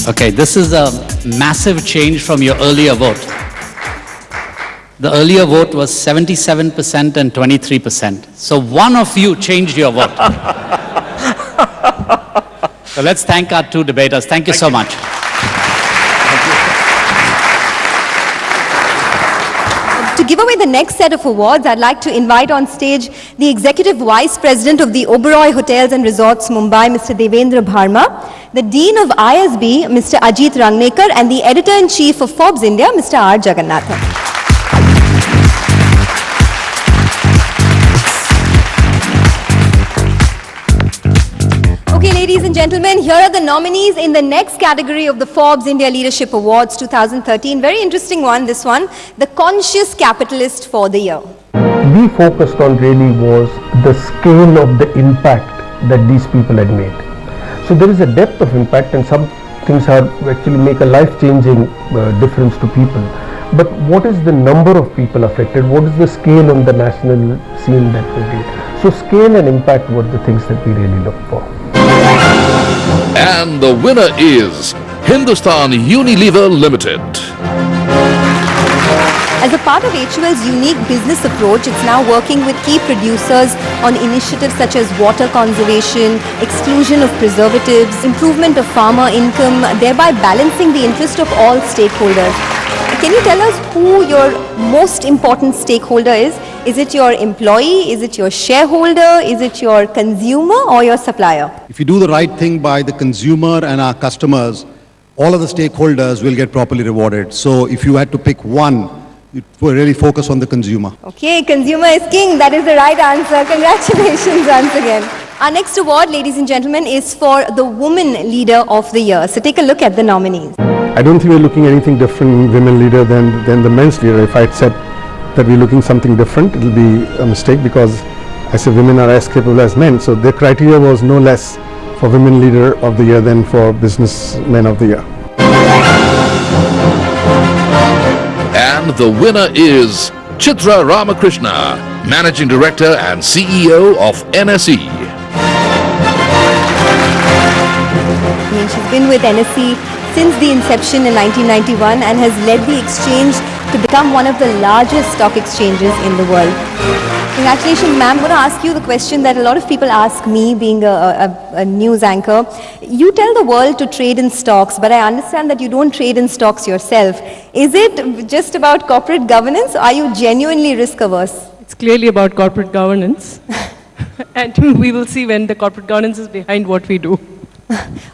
Okay, this is a massive change from your earlier vote. The earlier vote was 77% and 23%. So one of you changed your vote. So let's thank our two debaters. Thank you so much. To give away the next set of awards, I'd like to invite on stage the Executive Vice President of the Oberoi Hotels and Resorts, Mumbai, Mr. Devendra Bharma, the Dean of ISB, Mr. Ajit Rangnekar, and the Editor-in-Chief of Forbes India, Mr. R. Jagannathan. Okay, ladies and gentlemen, here are the nominees in the next category of the Forbes India Leadership Awards 2013. Very interesting one, this one, the Conscious Capitalist for the year. We focused on really was the scale of the impact that these people had made. So there is a depth of impact, and some things are actually make a life-changing difference to people. But what is the number of people affected? What is the scale on the national scene that we did? So scale and impact were the things that we really looked for. And the winner is Hindustan Unilever Limited. As a part of HUL's unique business approach, it's now working with key producers on initiatives such as water conservation, exclusion of preservatives, improvement of farmer income, thereby balancing the interest of all stakeholders. Can you tell us who your most important stakeholder is? Is it your employee? Is it your shareholder? Is it your consumer or your supplier? If you do the right thing by the consumer and our customers, all of the stakeholders will get properly rewarded. So if you had to pick one, you will really focus on the consumer. Okay, consumer is king. That is the right answer. Congratulations once again. Our next award, ladies and gentlemen, is for the Woman Leader of the Year. So take a look at the nominees. I don't think we're looking at anything different in women leader than the men's leader. If I had said that we're looking something different, it'll be a mistake, because I say women are as capable as men. So their criteria was no less for Women Leader of the Year than for Businessmen of the Year. And the winner is Chitra Ramakrishna, Managing Director and CEO of NSE. I mean, she's been with NSE since the inception in 1991 and has led the exchange to become one of the largest stock exchanges in the world. Congratulations, ma'am. I'm going to ask you the question that a lot of people ask me, being a news anchor. You tell the world to trade in stocks, but I understand that you don't trade in stocks yourself. Is it just about corporate governance, or are you genuinely risk averse? It's clearly about corporate governance. And we will see when the corporate governance is behind what we do.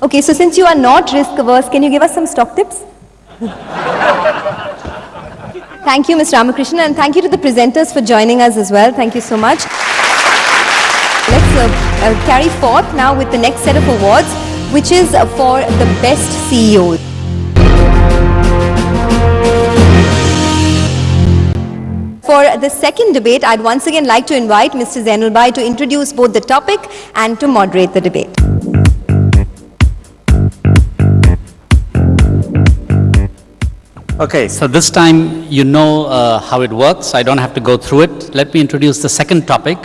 Okay, so since you are not risk averse, can you give us some stock tips? Thank you, Mr. Ramakrishnan, and thank you to the presenters for joining us as well. Thank you so much. Let's carry forth now with the next set of awards, which is for the best CEO. For the second debate, I'd once again like to invite Mr. Zainulbhai to introduce both the topic and to moderate the debate. Okay, so this time you know how it works. I don't have to go through it. Let me introduce the second topic,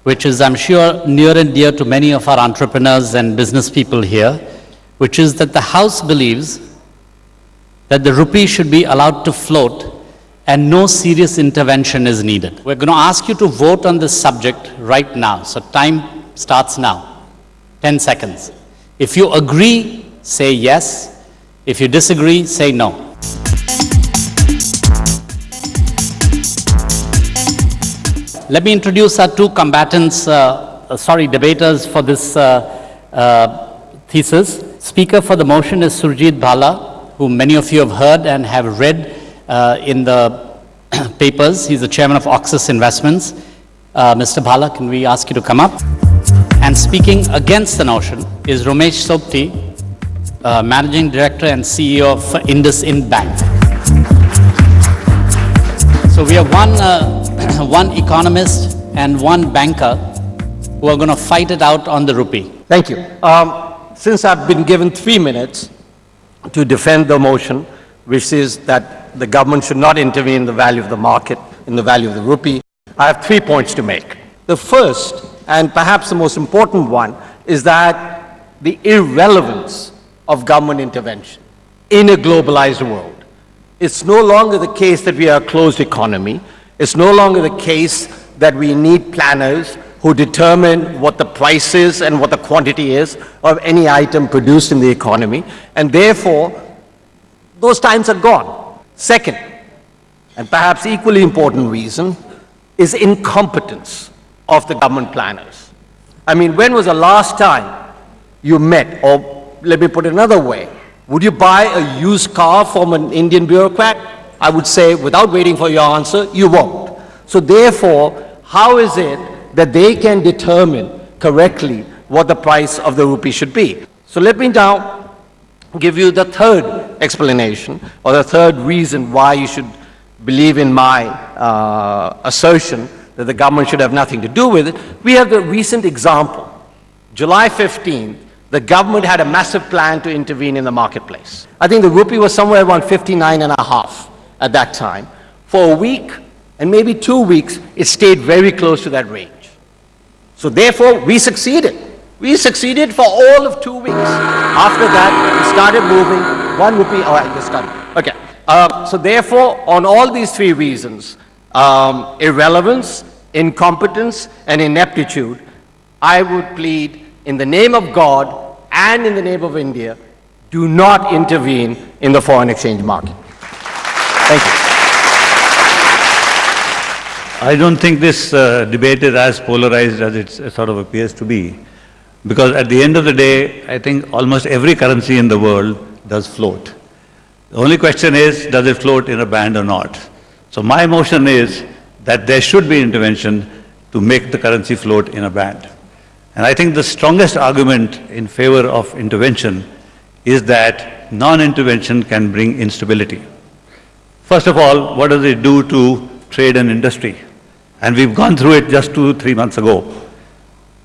which is, I'm sure, near and dear to many of our entrepreneurs and business people here, which is that the House believes that the rupee should be allowed to float and no serious intervention is needed. We're going to ask you to vote on this subject right now. So time starts now. 10 seconds. If you agree, say yes. If you disagree, say no. Let me introduce our two combatants, debaters for this thesis. Speaker for the motion is Surjit Bhala, whom many of you have heard and have read in the papers. He's the chairman of Oxis Investments. Mr. Bhala, can we ask you to come up? And speaking against the motion is Romesh Sopti, managing director and CEO of IndusInd Bank. So we have one economist and one banker who are going to fight it out on the rupee. Thank you. Since I've been given 3 minutes to defend the motion, which is that the government should not intervene in the value of the market, in the value of the rupee, I have 3 points to make. The first, and perhaps the most important one, is that the irrelevance of government intervention in a globalized world. It's no longer the case that we are a closed economy. It's no longer the case that we need planners who determine what the price is and what the quantity is of any item produced in the economy. And therefore, those times are gone. Second, and perhaps equally important reason, is incompetence of the government planners. I mean, when was the last time you met, or let me put it another way, would you buy a used car from an Indian bureaucrat? I would say, without waiting for your answer, you won't. So therefore, how is it that they can determine correctly what the price of the rupee should be? So let me now give you the third explanation, or the third reason why you should believe in my assertion that the government should have nothing to do with it. We have the recent example. July 15th, the government had a massive plan to intervene in the marketplace. I think the rupee was somewhere around 59.5 at that time. For a week, and maybe 2 weeks, it stayed very close to that range. So therefore, we succeeded. We succeeded for all of 2 weeks. After that, it started moving. 1 rupee, oh, I just started. Okay. So therefore, on all these three reasons, irrelevance, incompetence, and ineptitude, I would plead in the name of God and in the name of India, do not intervene in the foreign exchange market. Thank you. I don't think this debate is as polarized as it sort of appears to be, because at the end of the day, I think almost every currency in the world does float. The only question is, does it float in a band or not? So my motion is that there should be intervention to make the currency float in a band. And I think the strongest argument in favor of intervention is that non-intervention can bring instability. First of all, what does it do to trade and industry? And we've gone through it just 2-3 months ago.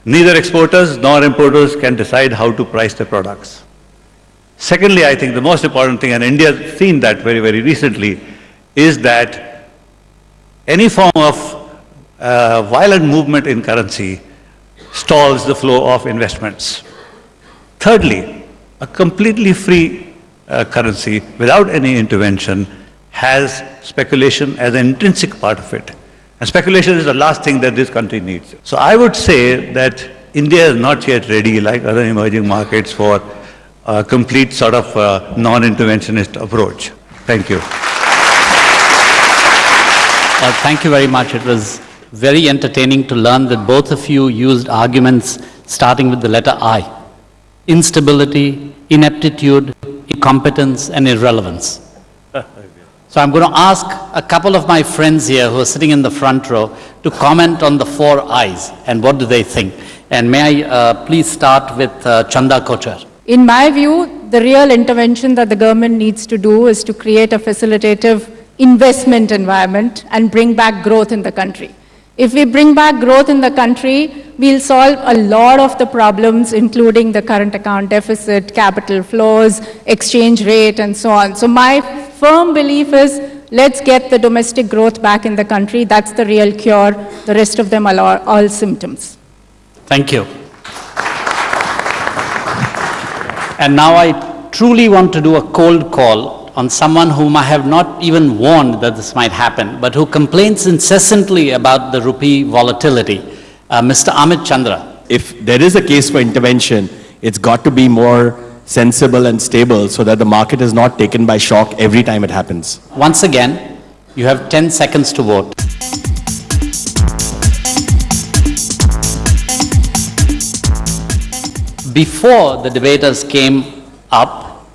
Neither exporters nor importers can decide how to price their products. Secondly, I think the most important thing, and India has seen that very, very recently, is that any form of violent movement in currency stalls the flow of investments. Thirdly, a completely free currency without any intervention has speculation as an intrinsic part of it. And speculation is the last thing that this country needs. So I would say that India is not yet ready, like other emerging markets, for a complete sort of non-interventionist approach. Thank you. Thank you very much. It was very entertaining to learn that both of you used arguments starting with the letter I. Instability, ineptitude, incompetence, and irrelevance. So I'm going to ask a couple of my friends here who are sitting in the front row to comment on the 4 I's and what do they think. And may I please start with Chanda Kochar. In my view, the real intervention that the government needs to do is to create a facilitative investment environment and bring back growth in the country. If we bring back growth in the country, we'll solve a lot of the problems, including the current account deficit, capital flows, exchange rate, and so on. So my firm belief is, let's get the domestic growth back in the country. That's the real cure. The rest of them are all symptoms. Thank you. And now I truly want to do a cold call on someone whom I have not even warned that this might happen, but who complains incessantly about the rupee volatility, Mr. Amit Chandra. If there is a case for intervention, it's got to be more sensible and stable so that the market is not taken by shock every time it happens. Once again, you have 10 seconds to vote. Before the debaters came up,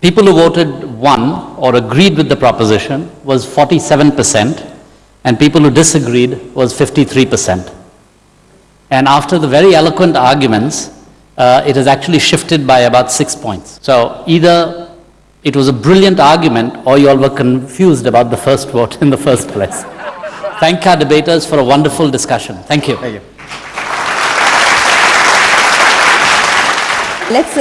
people who voted one or agreed with the proposition was 47%, and people who disagreed was 53%. And after the very eloquent arguments, it has actually shifted by about 6 points. So either it was a brilliant argument or you all were confused about the first vote in the first place. Thank our debaters for a wonderful discussion. Thank you. Thank you. Let's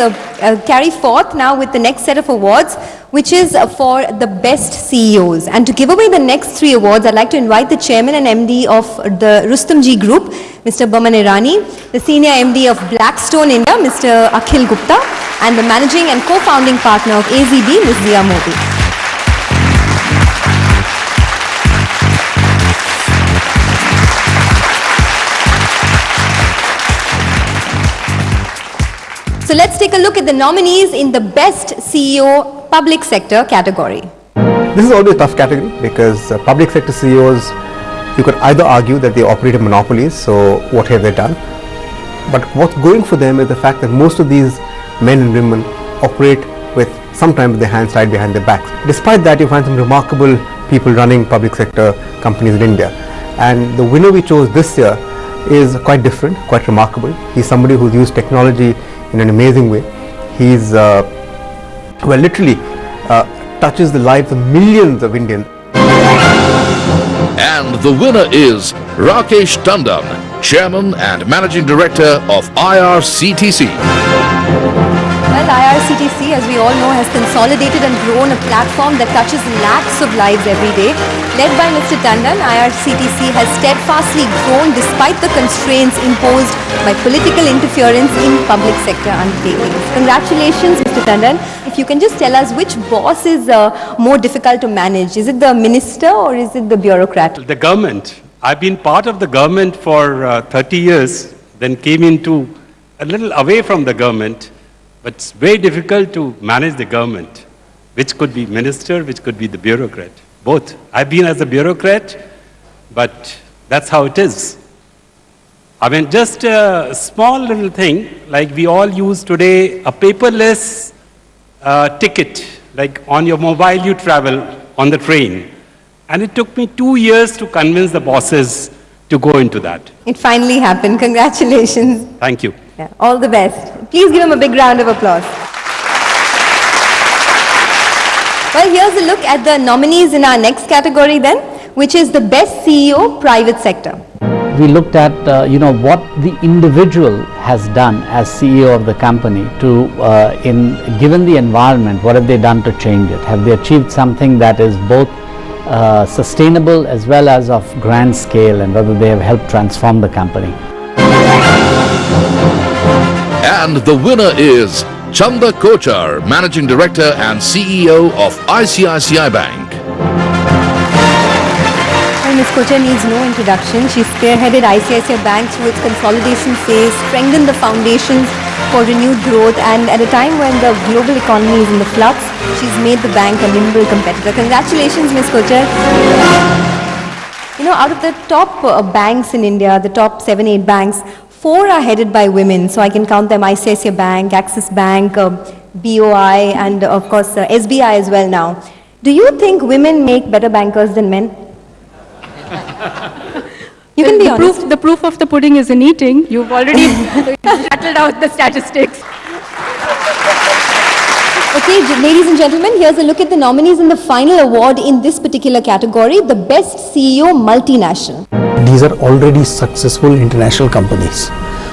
carry forth now with the next set of awards, which is for the best CEOs. And to give away the next 3 awards, I'd like to invite the chairman and MD of the Rustomjee Group, Mr. Boman Irani, the Senior MD of Blackstone India, Mr. Akhil Gupta, and the Managing and Co-Founding Partner of AZB, Ms. Zia Modi. So let's take a look at the nominees in the Best CEO Public Sector category. This is always a tough category because public sector CEOs, you could either argue that they operate in monopolies, so what have they done? But what's going for them is the fact that most of these men and women operate with sometimes their hands tied behind their backs. Despite that, you find some remarkable people running public sector companies in India. And the winner we chose this year is quite different, quite remarkable. He's somebody who's used technology in an amazing way. He's, literally touches the lives of millions of Indians. And the winner is Rakesh Tandon, Chairman and Managing Director of IRCTC. Well, IRCTC, as we all know, has consolidated and grown a platform that touches lakhs of lives every day. Led by Mr. Tandon, IRCTC has steadfastly grown despite the constraints imposed by political interference in public sector undertakings. Congratulations, Mr. Tandon. If you can just tell us which boss is more difficult to manage. Is it the minister or is it the bureaucrat? The government. I've been part of the government for 30 years, then came into a little away from the government. But it's very difficult to manage the government, which could be minister, which could be the bureaucrat, both. I've been as a bureaucrat, but that's how it is. I mean, just a small little thing, like we all use today, a paperless ticket, like on your mobile you travel on the train. And it took me 2 years to convince the bosses to go into that. It finally happened. Congratulations. Thank you. Yeah, all the best. Please give him a big round of applause. Well, here's a look at the nominees in our next category then, which is the Best CEO Private Sector. We looked at, what the individual has done as CEO of the company to, given the environment, what have they done to change it? Have they achieved something that is both sustainable as well as of grand scale, and whether they have helped transform the company? And the winner is Chanda Kochar, Managing Director and CEO of ICICI Bank. Well, Ms. Kochar needs no introduction. She spearheaded ICICI Bank through its consolidation phase, strengthened the foundations for renewed growth, and at a time when the global economy is in the flux, she's made the bank a nimble competitor. Congratulations, Ms. Kochar. Out of the top banks in India, the top 7-8 banks, 4 are headed by women. So I can count them: ICICI Bank, Axis Bank, BOI, and of course SBI as well now. Do you think women make better bankers than men? You can be honest. The proof of the pudding is in eating. You've already rattled out the statistics. Okay, ladies and gentlemen, here's a look at the nominees in the final award in this particular category, the Best CEO Multinational. These are already successful international companies.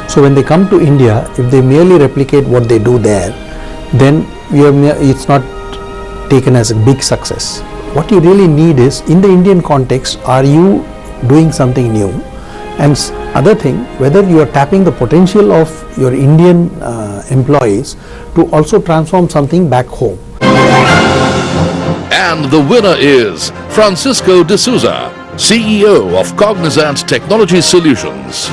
So when they come to India, if they merely replicate what they do there, then it's not taken as a big success. What you really need is, in the Indian context, are you doing something new? And other thing, whether you are tapping the potential of your Indian employees to also transform something back home. And the winner is Francisco D'Souza, CEO of Cognizant Technology Solutions.